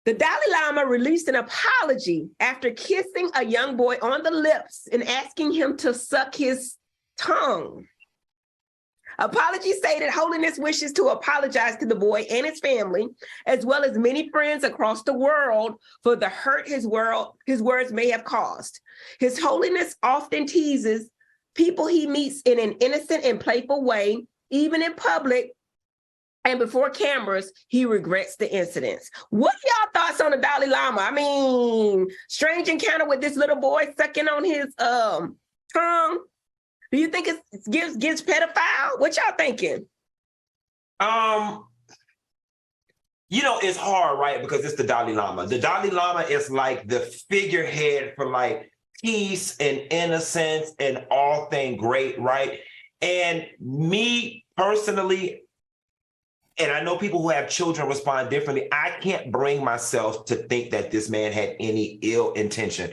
The Dalai Lama released an apology after kissing a young boy on the lips and asking him to suck his tongue. Apology stated Holiness wishes to apologize to the boy and his family, as well as many friends across the world, for the hurt his words may have caused. His Holiness often teases people he meets in an innocent and playful way, even in public and before cameras. He regrets the incidents. What are y'all thoughts on the Dalai Lama? I mean, strange encounter with this little boy sucking on his tongue. Do you think it gives pedophile? What y'all thinking? It's hard, right? Because it's the Dalai Lama. The Dalai Lama is like the figurehead for like peace and innocence and all things great, right? And me personally, and I know people who have children respond differently, I can't bring myself to think that this man had any ill intention.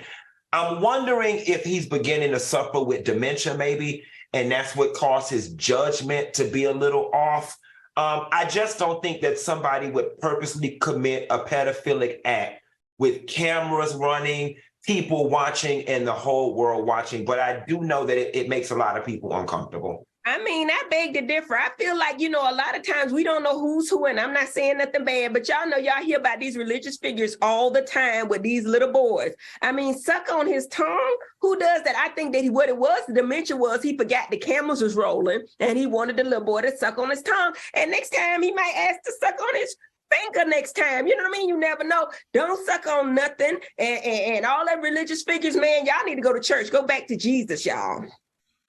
I'm wondering if he's beginning to suffer with dementia, maybe, and that's what caused his judgment to be a little off. I just don't think that somebody would purposely commit a pedophilic act with cameras running, people watching, and the whole world watching. But I do know that it makes a lot of people uncomfortable. I mean, I beg to differ. I feel like, a lot of times we don't know who's who, and I'm not saying nothing bad, but y'all hear about these religious figures all the time with these little boys. I mean, suck on his tongue? Who does that? I think that what it was, the dementia was he forgot the cameras was rolling and he wanted the little boy to suck on his tongue. And next time he might ask to suck on his finger next time. You know what I mean? You never know. Don't suck on nothing. And all that religious figures, man, y'all need to go to church. Go back to Jesus, y'all.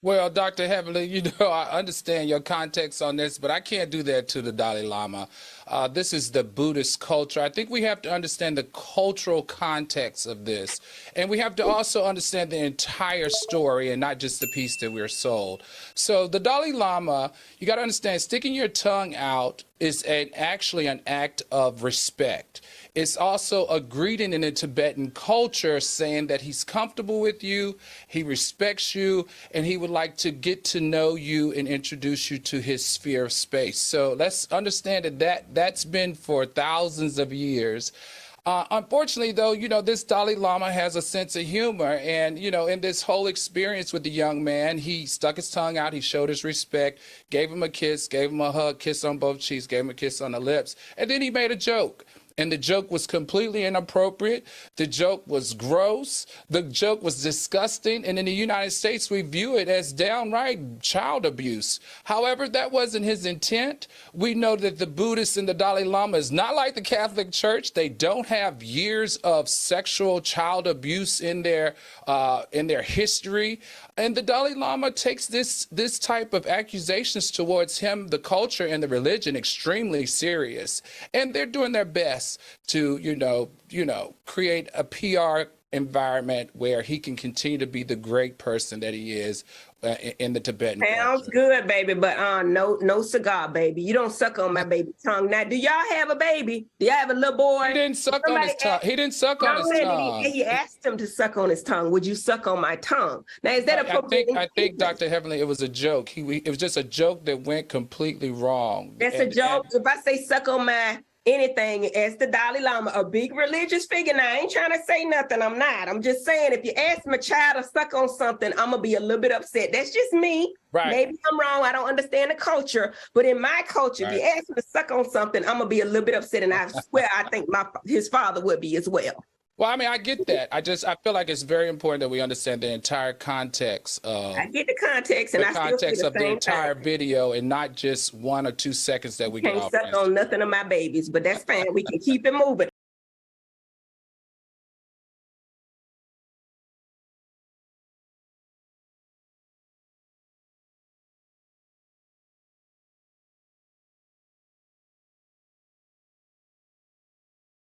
Well, Dr. Heavenly, I understand your context on this, but I can't do that to the Dalai Lama. This is the Buddhist culture. I think we have to understand the cultural context of this. And we have to also understand the entire story and not just the piece that we're sold. So the Dalai Lama, you got to understand, sticking your tongue out is actually an act of respect. It's also a greeting in the Tibetan culture saying that he's comfortable with you, he respects you, and he would like to get to know you and introduce you to his sphere of space. So let's understand that's been for thousands of years. Unfortunately, though, this Dalai Lama has a sense of humor. And, in this whole experience with the young man, he stuck his tongue out. He showed his respect, gave him a kiss, gave him a hug, kiss on both cheeks, gave him a kiss on the lips. And then he made a joke. And the joke was completely inappropriate. The joke was gross. The joke was disgusting. And in the United States, we view it as downright child abuse. However, that wasn't his intent. We know that the Buddhists and the Dalai Lama is not like the Catholic Church. They don't have years of sexual child abuse in their history. And the Dalai Lama takes this type of accusations towards him, the culture, and the religion extremely serious. And they're doing their best to, create a PR environment where he can continue to be the great person that he is in the Tibetan Sounds culture. good, baby, but no cigar, baby. You don't suck on my baby tongue. Now, do y'all have a baby? Do y'all have a little boy? He didn't suck on his tongue. He didn't suck on his tongue. He asked him to suck on his tongue. Would you suck on my tongue? Now, is that appropriate? I think, Dr. Heavenly, it was a joke. It was just a joke that went completely wrong. That's a joke. If I say suck on my anything as the Dalai Lama, a big religious figure. Now, I ain't trying to say nothing. I'm not. I'm just saying, if you ask my child to suck on something, I'm going to be a little bit upset. That's just me. Right. Maybe I'm wrong. I don't understand the culture. But in my culture, if you ask me to suck on something, I'm going to be a little bit upset. And I swear, I think his father would be as well. Well, I mean, I get that. I feel like it's very important that we understand the entire context of I get the context, and the entire video, and not just 1 or 2 seconds that we can't suck on nothing of my babies. But that's fine. We can keep it moving.